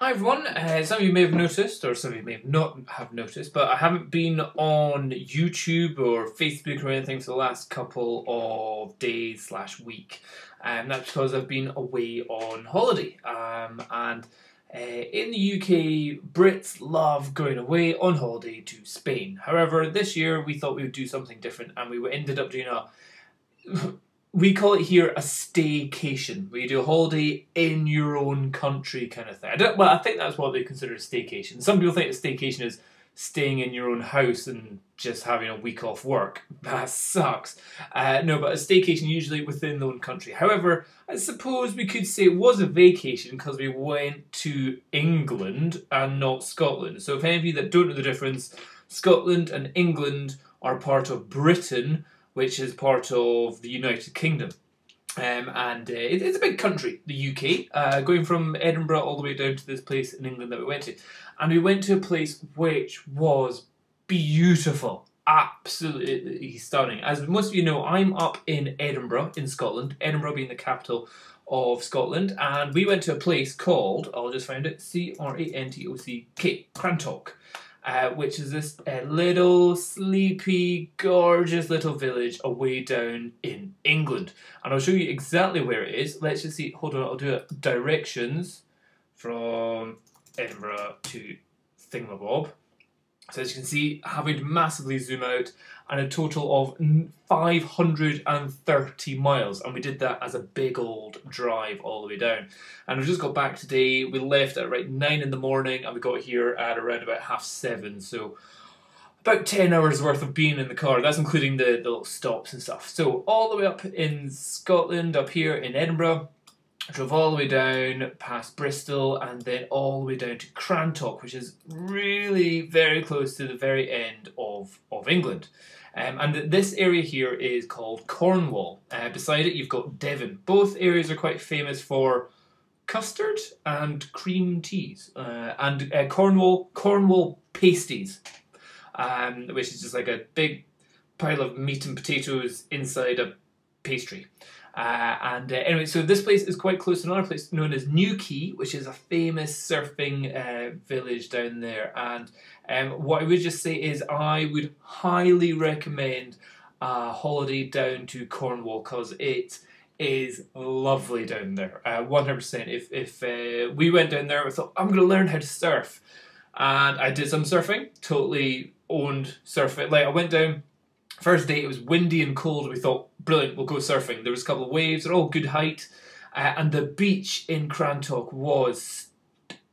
Hi everyone, some of you may have noticed, or some of you may not have noticed, but I haven't been on YouTube or Facebook or anything for the last couple of days / week. And that's because I've been away on holiday. In the UK, Brits love going away on holiday to Spain. However, this year we thought we would do something different, and we ended up doing we call it here a staycation, where you do a holiday in your own country kind of thing. I think that's what they consider a staycation. Some people think a staycation is staying in your own house and just having a week off work. That sucks. No, but a staycation usually within their own country. However, I suppose we could say it was a vacation because we went to England and not Scotland. So if any of you that don't know the difference, Scotland and England are part of Britain, which is part of the United Kingdom. It's a big country, the UK, going from Edinburgh all the way down to this place in England that we went to. And we went to a place which was beautiful, absolutely stunning. As most of you know, I'm up in Edinburgh, in Scotland, Edinburgh being the capital of Scotland, and we went to a place called, I'll just find it, Crantock, Crantock. Which is this little sleepy, gorgeous little village away down in England. And I'll show you exactly where it is. Let's just see, hold on, I'll do it. Directions from Edinburgh to Thingamabob. So as you can see, having to massively zoom out, and a total of 530 miles. And we did that as a big old drive all the way down. And we just got back today. We left at right 9 in the morning, and we got here at around about 7:30. So about 10 hours worth of being in the car. That's including the little stops and stuff. So all the way up in Scotland, up here in Edinburgh, drove all the way down past Bristol and then all the way down to Crantock, which is really very close to the very end of England. And this area here is called Cornwall. Beside it you've got Devon. Both areas are quite famous for custard and cream teas. Cornwall pasties, which is just like a big pile of meat and potatoes inside a pastry. Anyway, so this place is quite close to another place known as Newquay, which is a famous surfing village down there. And what I would just say is I would highly recommend a holiday down to Cornwall because it is lovely down there. 100%. If we went down there, we thought, I'm going to learn how to surf. And I did some surfing, totally owned surfing. Like I went down, first day it was windy and cold. We thought, brilliant, we'll go surfing. There was a couple of waves, they're all good height. And the beach in Crantock was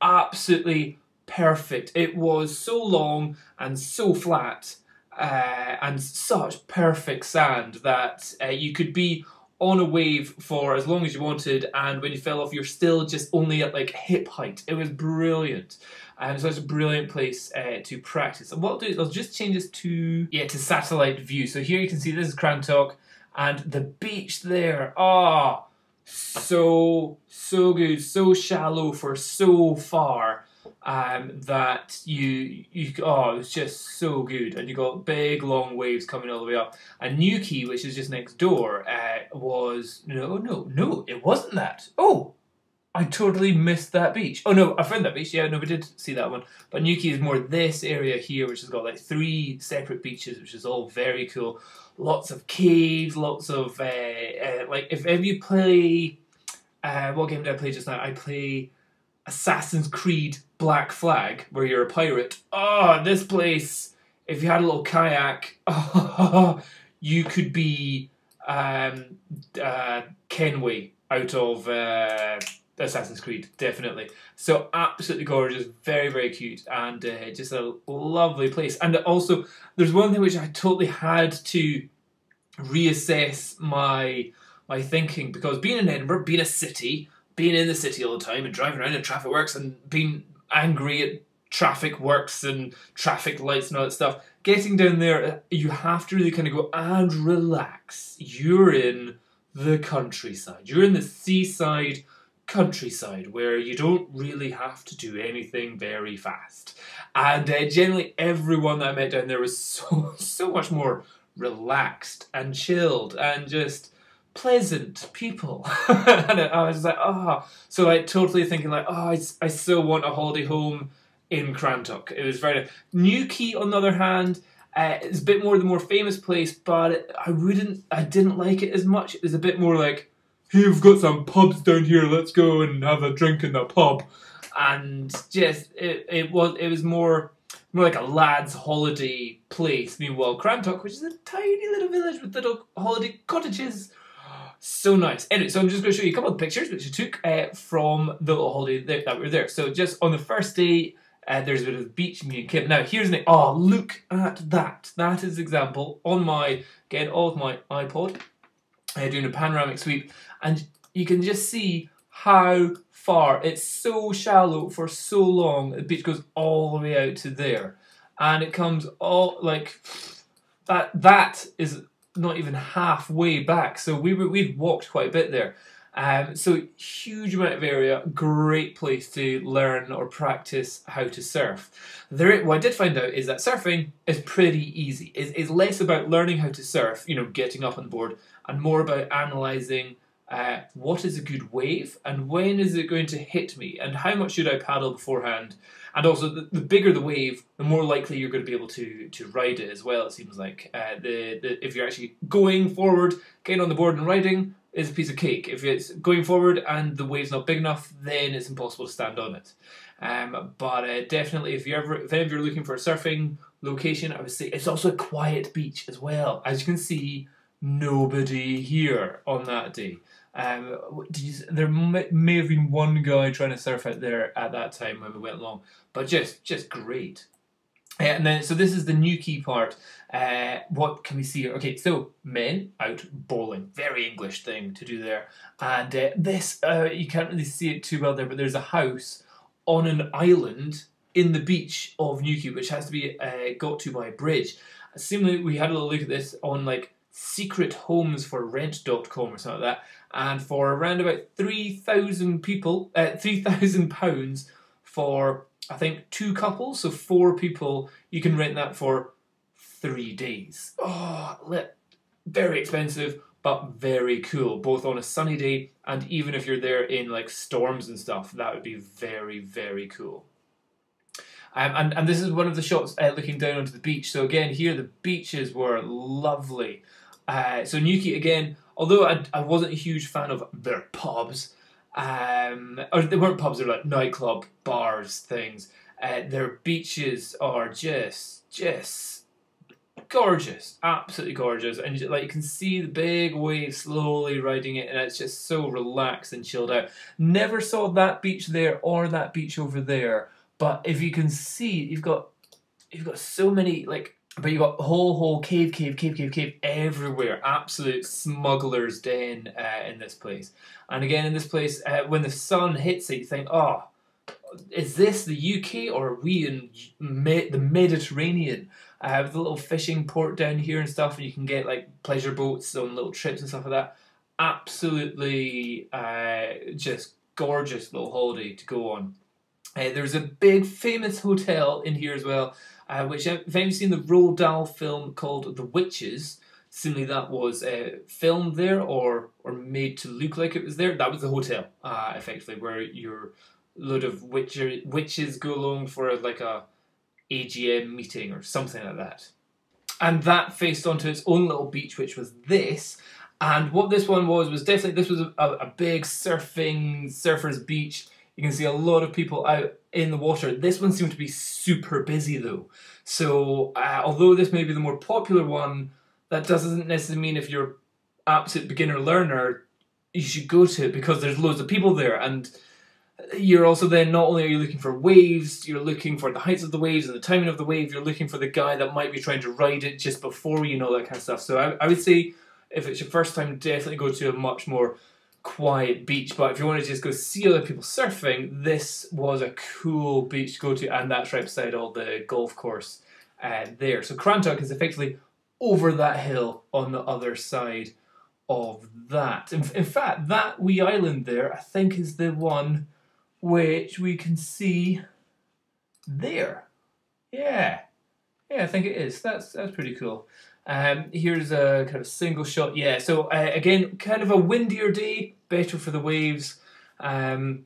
absolutely perfect. It was so long and so flat and such perfect sand that you could be on a wave for as long as you wanted, and when you fell off you're still just only at like hip height. It was brilliant. So it's a brilliant place to practice. And what I'll do is I'll just change this to satellite view. So here you can see this is Crantock, and the beach there, so good, so shallow for so far, that it's just so good. And you got big long waves coming all the way up. And Newquay, which is just next door, was no, it wasn't that. Oh, I totally missed that beach. Oh no, I found that beach. Yeah, no, we did see that one. But Newquay is more this area here, which has got like 3 separate beaches, which is all very cool. Lots of caves, lots of like if ever you play, what game did I play just now? I play Assassin's Creed Black Flag, where you're a pirate. Oh, this place, if you had a little kayak, you could be Kenway out of Assassin's Creed, definitely. So absolutely gorgeous, very, very cute, and just a lovely place. And also, there's one thing which I totally had to reassess my thinking, because being in Edinburgh, being a city, being in the city all the time and driving around in traffic works and being angry at traffic works and traffic lights and all that stuff, getting down there, you have to really kind of go and relax. You're in the countryside. You're in the seaside countryside where you don't really have to do anything very fast. And generally everyone that I met down there was so much more relaxed and chilled and just pleasant people. And I was like, oh. So like totally thinking like, oh, I so want a holiday home in Crantock. It was very nice. Newquay, on the other hand, is a bit more the more famous place, but I didn't like it as much. It was a bit more like, hey, we've got some pubs down here, let's go and have a drink in the pub. And just, it was more like a lad's holiday place. Meanwhile, Crantock, which is a tiny little village with little holiday cottages, so nice. Anyway, so I'm just going to show you a couple of pictures which I took from the little holiday that we were there. So just on the first day, there's a bit of the beach, me and Kim. Now, here's the... Oh, look at that. That is an example on my... Again, all of my iPod. Doing a panoramic sweep. And you can just see how far... It's so shallow for so long. The beach goes all the way out to there. And it comes all... Like... That is not even halfway back. So we'd walked quite a bit there. So huge amount of area, great place to learn or practice how to surf. What I did find out is that surfing is pretty easy. It's less about learning how to surf, you know, getting up on the board, and more about analysing what is a good wave and when is it going to hit me and how much should I paddle beforehand. And also, the bigger the wave, the more likely you're going to be able to ride it as well, it seems like. If you're actually going forward, getting on the board and riding, is a piece of cake. If it's going forward and the wave's not big enough, then it's impossible to stand on it. But definitely, if any of you are looking for a surfing location, I would say it's also a quiet beach as well. As you can see, nobody here on that day. There may have been one guy trying to surf out there at that time when we went along, but just great. And then, so this is the Newquay part. What can we see here? Okay, so men out bowling. Very English thing to do there. And this, you can't really see it too well there, but there's a house on an island in the beach of Newquay, which has to be got to by a bridge. Similarly, we had a little look at this on like secrethomesforrent.com or something like that. And for around about 3,000 people, £3,000 for, I think, 2 couples, so 4 people, you can rent that for 3 days. Oh, very expensive, but very cool, both on a sunny day and even if you're there in like storms and stuff, that would be very, very cool. And this is one of the shots looking down onto the beach. So again, here the beaches were lovely. So Newquay, again, although I wasn't a huge fan of their pubs, or they weren't pubs, they're like nightclub, bars, things. Their beaches are just gorgeous, absolutely gorgeous. And like you can see the big waves slowly riding it, and it's just so relaxed and chilled out. Never saw that beach there or that beach over there, but if you can see, you've got so many like. But you've got whole cave everywhere. Absolute smuggler's den in this place. And again, in this place, when the sun hits it, you think, oh, is this the UK or are we in the Mediterranean? With a little fishing port down here and stuff, and you can get like pleasure boats on little trips and stuff like that. Absolutely just gorgeous little holiday to go on. There's a big famous hotel in here as well. Which, if you've seen the Roald Dahl film called The Witches, similarly that was filmed there or made to look like it was there. That was the hotel, effectively, where your load of witches go along for like a AGM meeting or something like that. And that faced onto its own little beach, which was this. And what this one was definitely, this was a big surfers beach. You can see a lot of people out in the water. This one seemed to be super busy though. So although this may be the more popular one, that doesn't necessarily mean if you're an absolute beginner learner, you should go to it because there's loads of people there. And you're also then, not only are you looking for waves, you're looking for the heights of the waves and the timing of the wave, you're looking for the guy that might be trying to ride it just before you know that kind of stuff. So I would say if it's your first time, definitely go to a much more quiet beach. But if you want to just go see other people surfing, this was a cool beach to go to, and that's right beside all the golf course there. So Crantock is effectively over that hill on the other side of that. In fact, that wee island there, I think, is the one which we can see there. Yeah, I think it is. That's pretty cool. Here's a kind of single shot. Yeah, so again, kind of a windier day, better for the waves, and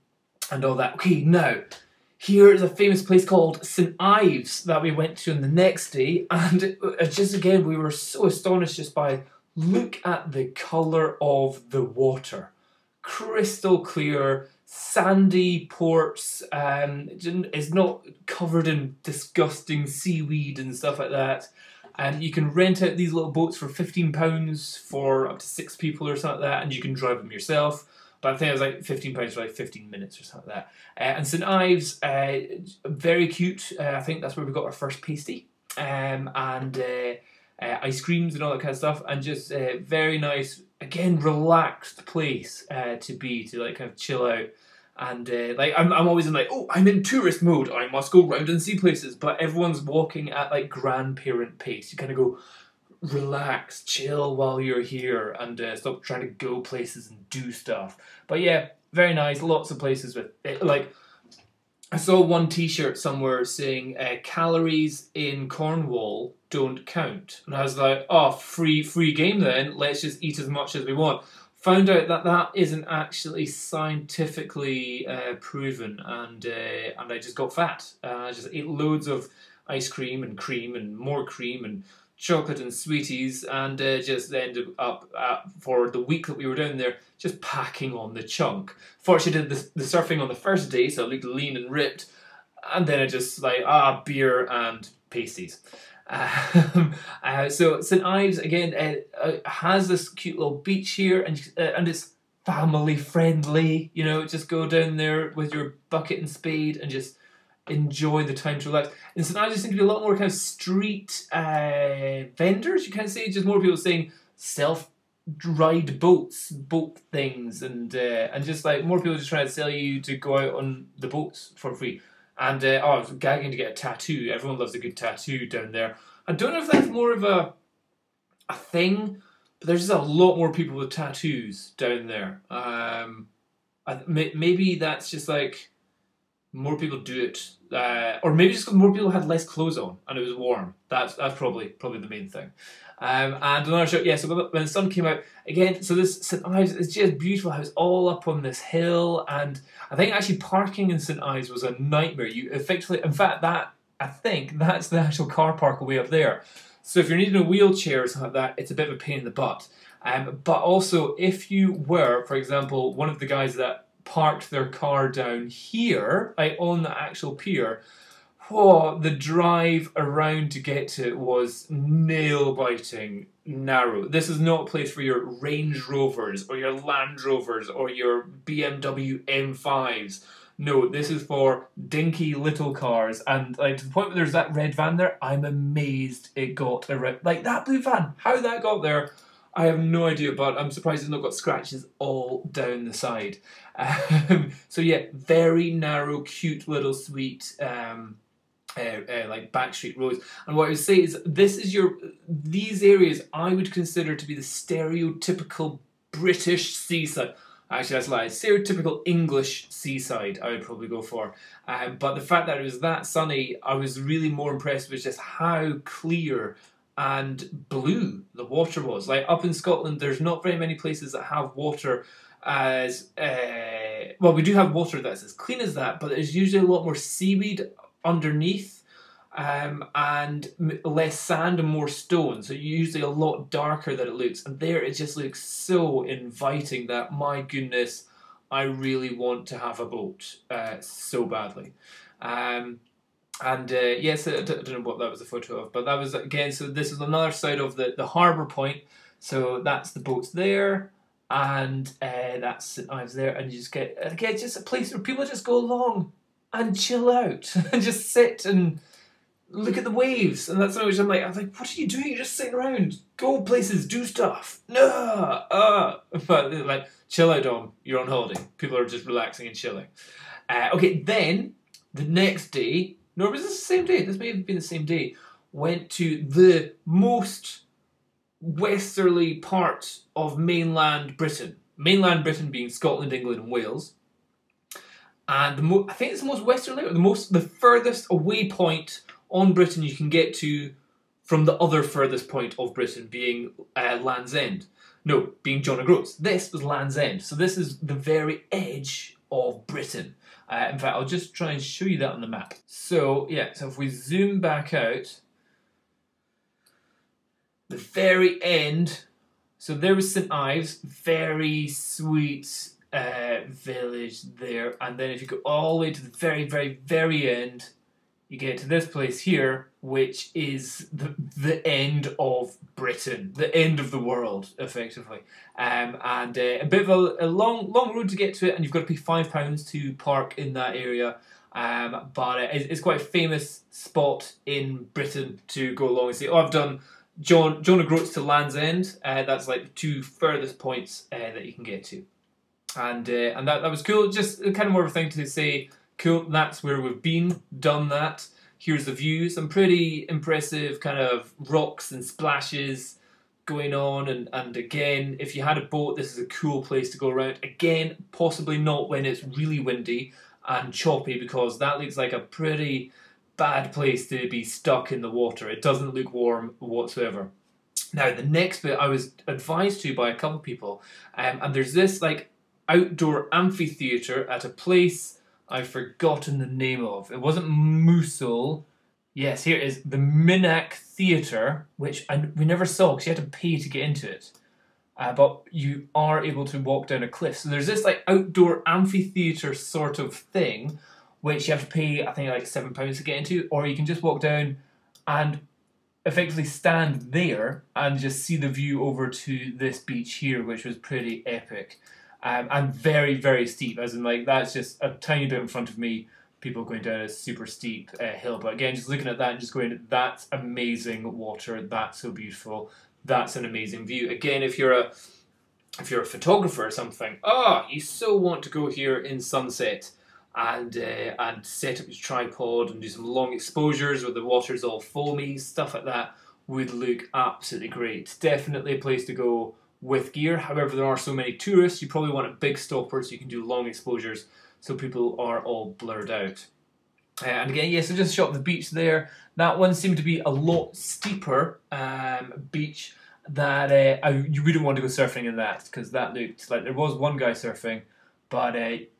all that. Okay, now, here is a famous place called St Ives that we went to on the next day, and just again, we were so astonished just by, look at the colour of the water. Crystal clear, sandy ports, it's not covered in disgusting seaweed and stuff like that. You can rent out these little boats for £15 for up to 6 people or something like that, and you can drive them yourself. But I think it was like £15 for like 15 minutes or something like that. And St Ives, very cute. I think that's where we got our first pasty. And ice creams and all that kind of stuff. And just very nice, again, relaxed place to like kind of chill out. And like I'm always in like, oh, I'm in tourist mode, I must go round and see places. But everyone's walking at like grandparent pace. You kind of go, relax, chill while you're here, and stop trying to go places and do stuff. But yeah, very nice. Lots of places with like, I saw one T-shirt somewhere saying calories in Cornwall don't count, and I was like, oh, free game then. Let's just eat as much as we want. Found out that that isn't actually scientifically proven, and I just got fat. I just ate loads of ice cream and more cream and chocolate and sweeties, and just ended up for the week that we were down there just packing on the chunk. Fortunately, did the surfing on the first day, so I looked lean and ripped, and then I just like beer and pasties. So St Ives again has this cute little beach here, and it's family friendly. You know, just go down there with your bucket and spade and just enjoy the time to relax. And St Ives seem to be a lot more kind of street vendors. You can say just more people saying self-ride boats, boat things, and just like more people just trying to sell you to go out on the boats for free. And I was gagging to get a tattoo. Everyone loves a good tattoo down there. I don't know if that's more of a thing, but there's just a lot more people with tattoos down there. Maybe that's just like more people do it, or maybe just because more people had less clothes on and it was warm. That's probably the main thing. And another shot, yeah. So when the sun came out again, so this St Ives is just beautiful. It's all up on this hill, and I think actually parking in St Ives was a nightmare. You effectively, in fact, I think that's the actual car park way up there. So if you're needing a wheelchair or something like that, it's a bit of a pain in the butt. But also, if you were, for example, one of the guys that parked their car down here, like on the actual pier, the drive around to get to it was nail-biting narrow. This is not a place for your Range Rovers or your Land Rovers or your BMW M5s. No, this is for dinky little cars, and like to the point where there's that red van there, I'm amazed it got a red, like that blue van. How that got there, I have no idea, but I'm surprised it's not got scratches all down the side. So yeah, very narrow, cute little sweet like backstreet roads. And what I would say is these areas I would consider to be the stereotypical British seaside. Actually, that's a lie. Stereotypical English seaside, I would probably go for. But the fact that it was that sunny, I was really more impressed with just how clear and blue the water was. Like up in Scotland, there's not very many places that have water as well. We do have water that's as clean as that, but there's usually a lot more seaweed underneath, and less sand and more stone, so usually a lot darker than it looks. And there it just looks so inviting that, my goodness, I really want to have a boat so badly. Yes, I don't know what that was a photo of, but that was, again, so this is another side of the harbour point. So that's the boats there, and that's St Ives there, and you just get, again, just a place where people just go along and chill out and just sit and look at the waves. And that's always, I'm like, what are you doing? You're just sitting around. Go places, do stuff. But like, chill out, Dom. You're on holiday. People are just relaxing and chilling. Okay, then the next day, no, was this the same day? This may have been the same day. Went to the most westerly part of mainland Britain. Mainland Britain being Scotland, England, and Wales. And I think it's the most westerly, or the furthest away point on Britain you can get to from the other furthest point of Britain, being Land's End. No, being John O'Groats. This was Land's End. So this is the very edge of Britain. In fact, I'll just try and show you that on the map. So, yeah, so if we zoom back out, the very end, so there was St Ives, very sweet village there. And then if you go all the way to the very, very, very end, you get to this place here, which is the end of Britain, the end of the world, effectively. And a bit of a long road to get to it, and you've got to pay £5 to park in that area. But it's quite a famous spot in Britain to go along and say, oh, I've done John O'Groats to Land's End. That's like the two furthest points that you can get to. And that was cool, just kind of more of a thing to say, cool, that's where we've been, done that. Here's the view, some pretty impressive kind of rocks and splashes going on. And again, if you had a boat, this is a cool place to go around. Again, possibly not when it's really windy and choppy, because that looks like a pretty bad place to be stuck in the water. It doesn't look warm whatsoever. Now, the next bit I was advised to by a couple of people, and there's this like outdoor amphitheatre at a place I've forgotten the name of. It wasn't Mousehole. Yes, here it is. The Minack Theatre, which we never saw because you had to pay to get into it. But you are able to walk down a cliff. So there's this like outdoor amphitheatre sort of thing, which you have to pay, I think, like £7 to get into. Or you can just walk down and effectively stand there and just see the view over to this beach here, which was pretty epic. And very, very steep, as in like that's just a tiny bit in front of me, people going down a super steep hill. But again, just looking at that and just going, that's amazing water, that's so beautiful, that's an amazing view. Again, if you're a photographer or something, you so want to go here in sunset and set up your tripod and do some long exposures where the water's all foamy, stuff like that would look absolutely great. Definitely a place to go with gear. However, there are so many tourists, you probably want a big stopper so you can do long exposures so people are all blurred out. And again, yes, I just shot the beach there. That one seemed to be a lot steeper beach that you wouldn't want to go surfing in that, because that looked like there was one guy surfing, but it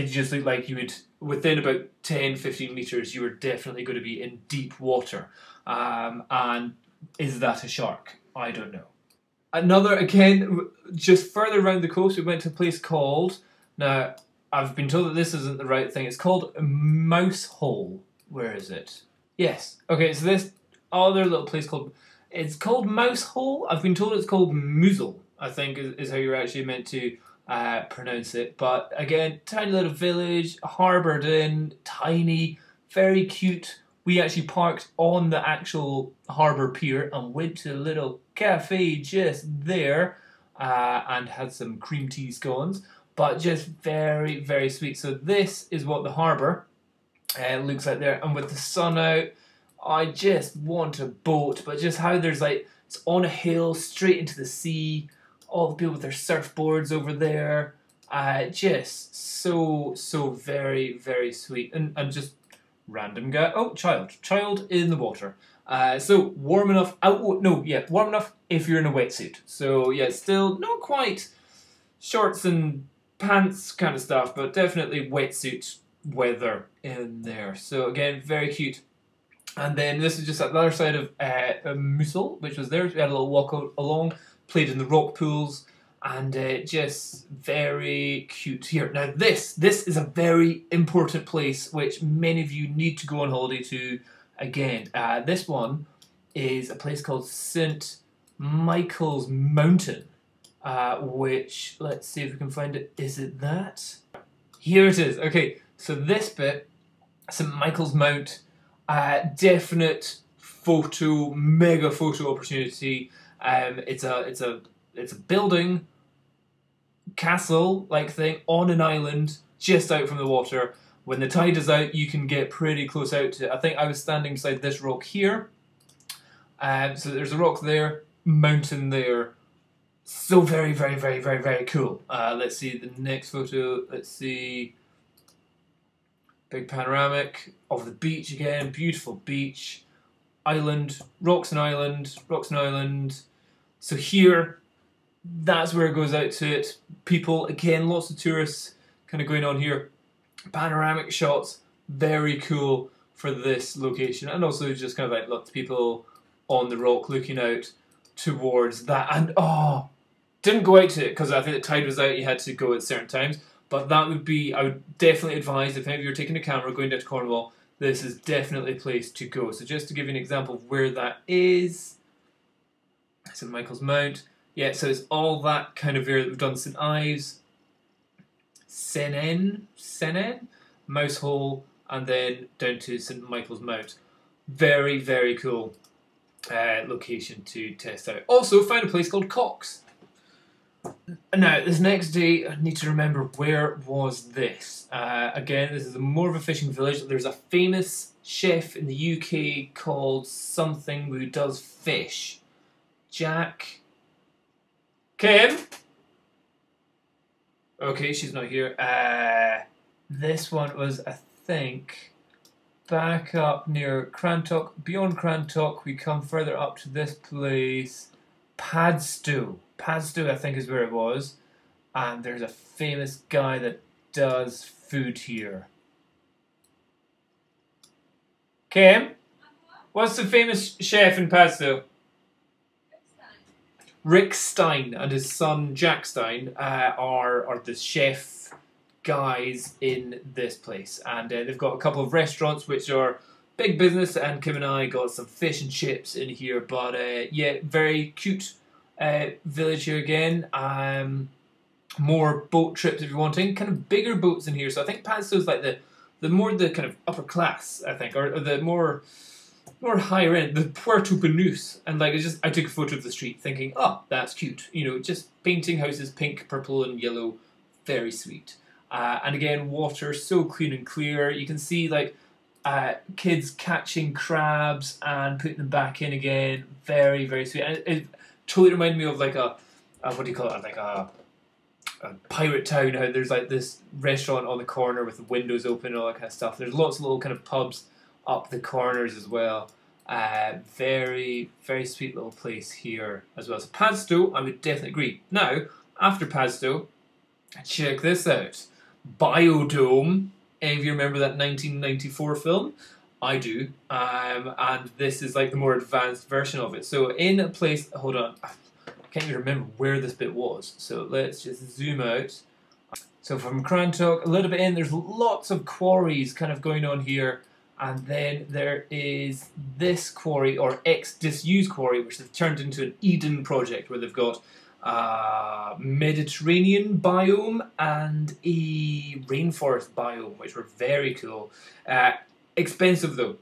just looked like you would, within about 10-15 metres, you were definitely going to be in deep water. And is that a shark? I don't know. Another, again, just further around the coast, we went to a place called, now, I've been told that this isn't the right thing, it's called Mousehole. Where is it? Yes. Okay, so this other little place it's called Mousehole. I've been told it's called Mousehole, I think is how you're actually meant to pronounce it. But again, tiny little village, harboured in, tiny, very cute. We actually parked on the actual harbour pier and went to a little cafe just there and had some cream tea scones, but just very, very sweet. So this is what the harbour looks like there, and with the sun out, I just want a boat, but just how there's like, it's on a hill straight into the sea, all the people with their surfboards over there, just so very, very sweet, and just random guy. Oh, child in the water. So warm enough. Warm enough if you're in a wetsuit. So yeah, still not quite shorts and pants kind of stuff, but definitely wetsuit weather in there. So again, very cute. And then this is just at the other side of Mousehole, which was there. We had a little walk along, played in the rock pools, and just very cute here. Now this is a very important place which many of you need to go on holiday to again. This one is a place called St Michael's Mountain, which, let's see if we can find it. Is it that? Here it is. Okay, so this bit, St Michael's Mount, definite mega photo opportunity. It's a building, castle-like thing on an island just out from the water. When the tide is out, you can get pretty close out to it. I think I was standing beside this rock here. So there's a rock there, mountain there. So very, very, very, very, very cool. Let's see the next photo. Let's see. Big panoramic of the beach again. Beautiful beach. island, rocks and island, rocks and island. So here, that's where it goes out to it. People, again, lots of tourists kind of going on here. Panoramic shots, very cool for this location. And also just kind of like lots of people on the rock looking out towards that. And didn't go out to it because I think the tide was out, you had to go at certain times. But that would be, I would definitely advise if any of you are taking a camera going down to Cornwall, this is definitely a place to go. So just to give you an example of where that is, St Michael's Mount. Yeah, so it's all that kind of area that we've done. St Ives, Sennen, Mousehole, and then down to St Michael's Mount. Very, very cool location to test out. Also found a place called Cox. Now, this next day, I need to remember where was this. Again, this is more of a fishing village. There's a famous chef in the UK called something who does fish. Jack... Kim? Okay, she's not here. This one was, I think, back up near Crantock. Beyond Crantock, we come further up to this place, Padstow. Padstow, I think, is where it was. And there's a famous guy that does food here. Kim? What's the famous chef in Padstow? Rick Stein and his son Jack Stein are the chef guys in this place, and they've got a couple of restaurants which are big business, and Kim and I got some fish and chips in here. But yeah, very cute village here again. More boat trips if you're wanting, kind of bigger boats in here. So I think Padstow's like the more the kind of upper class, I think, or the more higher end, the Puerto Banús. And like, I took a photo of the street thinking, oh, that's cute. You know, just painting houses pink, purple and yellow. Very sweet. And again, water so clean and clear. You can see like kids catching crabs and putting them back in again. Very, very sweet. And it totally reminded me of like a what do you call it? Like a pirate town. How there's like this restaurant on the corner with the windows open and all that kind of stuff. There's lots of little kind of pubs up the corners as well. Very, very sweet little place here as well. So Padstow, I would definitely agree. Now, after Padstow, check this out. Biodome. Any of you remember that 1994 film? I do. And this is like the more advanced version of it. So in a place, hold on, I can't even remember where this bit was. So let's just zoom out. So from Crantock, a little bit in, there's lots of quarries kind of going on here. And then there is this quarry, or ex-disused quarry, which they've turned into an Eden project, where they've got Mediterranean biome and a rainforest biome, which were very cool. Expensive though.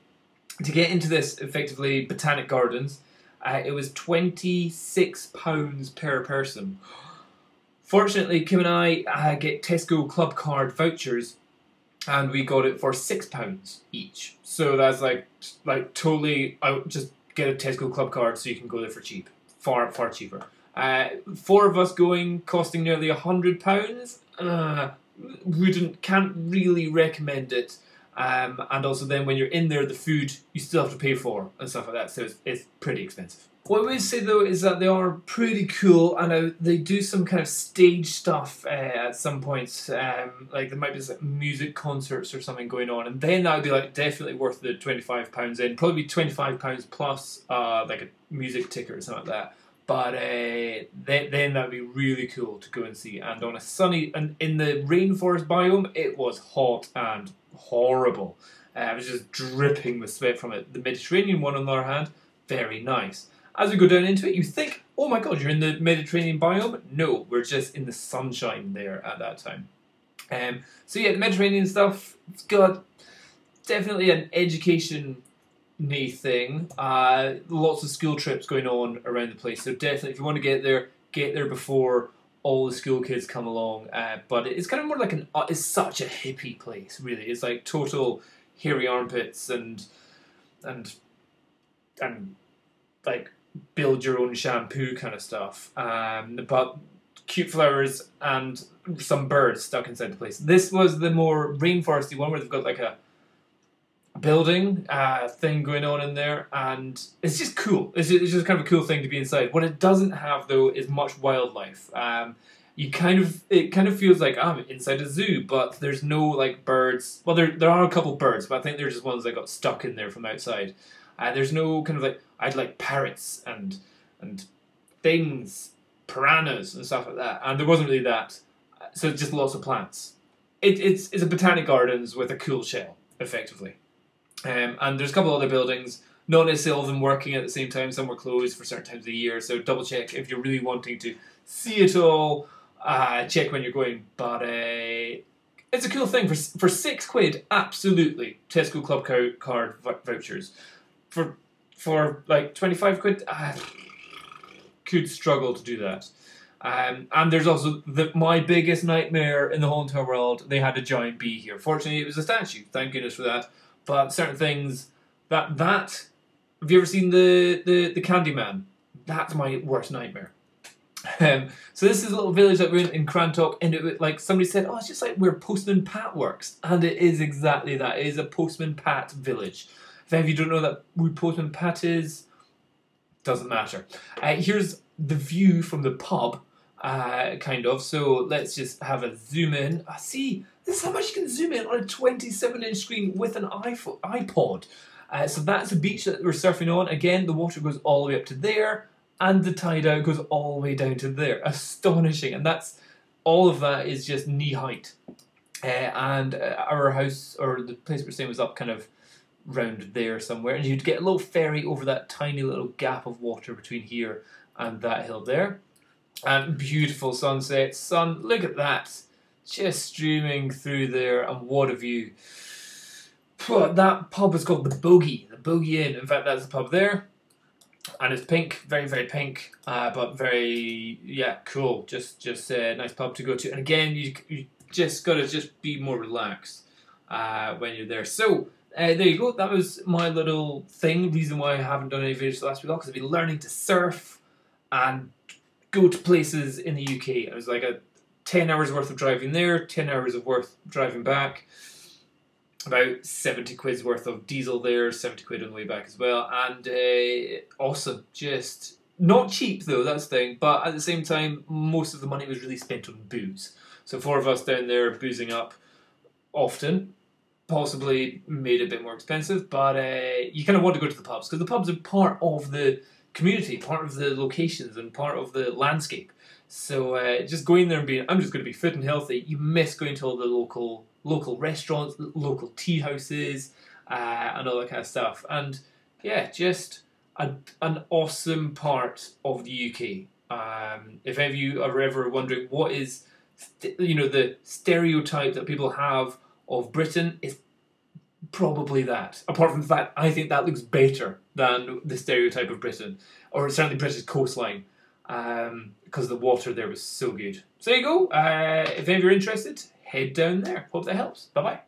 To get into this, effectively, Botanic Gardens, it was £26 per person. Fortunately, Kim and I get Tesco Club Card vouchers, and we got it for £6 each. So that's like totally, just get a Tesco Club Card so you can go there for cheap. Far, far cheaper. 4 of us going, costing nearly £100. Can't really recommend it. And also then when you're in there, the food you still have to pay for and stuff like that. So it's pretty expensive. What I would say though is that they are pretty cool, and they do some kind of stage stuff at some points. Like there might be like music concerts or something going on, and then that would be like definitely worth the £25 in. Probably £25 plus like a music ticket or something like that. But then that would be really cool to go and see. And on a sunny, and in the rainforest biome, it was hot and horrible. I was just dripping with sweat from it. The Mediterranean one, on the other hand, very nice. As we go down into it, you think, oh my god, you're in the Mediterranean biome? No, we're just in the sunshine there at that time. So yeah, the Mediterranean stuff, it's got definitely an education-y thing. Lots of school trips going on around the place. So definitely, if you want to get there before all the school kids come along. But it's kind of more like it's such a hippie place, really. It's like total hairy armpits and like build your own shampoo kind of stuff. But cute flowers and some birds stuck inside the place. This was the more rainforesty one where they've got like a building thing going on in there, and it's just cool. It's just kind of a cool thing to be inside. What it doesn't have though is much wildlife. It kind of feels like I'm inside a zoo, but there's no like birds. Well, there are a couple birds, but I think they're just ones that got stuck in there from outside. There's no kind of like I'd like parrots and things, piranhas and stuff like that, and there wasn't really that. So just lots of plants. It's a botanic gardens with a cool shell, effectively. And there's a couple other buildings, not necessarily all of them working at the same time. Some were closed for certain times of the year, so double check if you're really wanting to see it all. Check when you're going. But it's a cool thing for £6. Absolutely, Tesco Club card vouchers. For like £25, could struggle to do that. And there's also my biggest nightmare in the whole entire world. They had a giant bee here. Fortunately, it was a statue. Thank goodness for that. But certain things that have you ever seen the Candyman? That's my worst nightmare. So this is a little village that we're in Crantock, and it like somebody said, oh, it's just like where Postman Pat works, and it is exactly that. It is a Postman Pat village. If any of you don't know that who Postman Pat is, doesn't matter. Here's the view from the pub, kind of. So let's just have a zoom in. See, this is how much you can zoom in on a 27-inch screen with an iPod. So that's the beach that we're surfing on. Again, the water goes all the way up to there, and the tide out goes all the way down to there. Astonishing. And that's all of that is just knee height. And our house, or the place we're staying, was up kind of round there somewhere, and you'd get a little ferry over that tiny little gap of water between here and that hill there. And beautiful sunset. Sun, look at that, just streaming through there, and what a view. That pub is called the Bogey Inn. In fact, that's the pub there, and it's pink, very, very pink, but very, yeah, cool. Just a nice pub to go to. And again, you just gotta just be more relaxed when you're there. So there you go. That was my little thing. Reason why I haven't done any videos the last week, because I've been learning to surf and go to places in the UK. It was like a 10 hours worth of driving there, 10 hours of worth driving back, about 70 quid's worth of diesel there, 70 quid on the way back as well, and awesome. Just not cheap though, that's the thing, but at the same time, most of the money was really spent on booze. So 4 of us down there boozing up often, possibly made it a bit more expensive, but you kind of want to go to the pubs, because the pubs are part of the community, part of the locations, and part of the landscape. So just going there and being, I'm just going to be fit and healthy, you miss going to all the local restaurants, local tea houses, and all that kind of stuff. And yeah, just an awesome part of the UK. If any of you are ever wondering what is, the stereotype that people have of Britain, is probably that. Apart from the fact, I think that looks better than the stereotype of Britain, or certainly British coastline, because the water there was so good. So there you go. If any of you are interested, head down there. Hope that helps. Bye bye.